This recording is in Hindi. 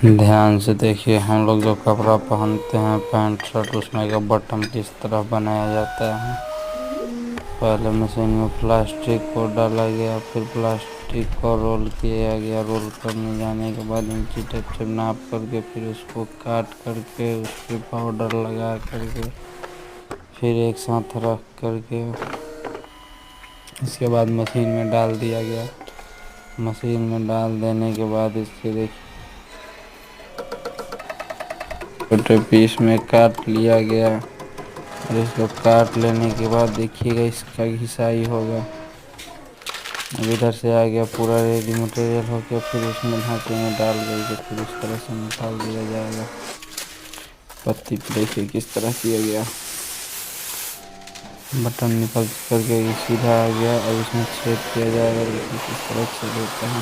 ध्यान से देखिए, हम लोग जो कपड़ा पहनते हैं पैंट शर्ट, उसमें का बटन किस तरह बनाया जाता है। पहले मशीन में प्लास्टिक को डाला गया, फिर प्लास्टिक को रोल किया गया। रोल करने जाने के बाद इंची टेप से नाप करके फिर उसको काट करके उस पर पाउडर लगा करके फिर एक साथ रख करके इसके बाद मशीन में डाल दिया गया। मशीन में डाल देने के बाद इसके देखिए छोटे पीस में काट लिया गया। और इसको काट लेने के बाद देखिएगा इसका घिसाई होगा। अब इधर से आ गया पूरा रेडी मटेरियल हो गया, फिर उसमें ढांचे में डाल करके फिर इस तरह से निकाल दिया जाएगा। पत्ती पे देखिए किस तरह किया गया, बटन निकल करके सीधा आ गया। अब इसमें छेद किया जाएगा, देखिए किस तरह छेद होता है।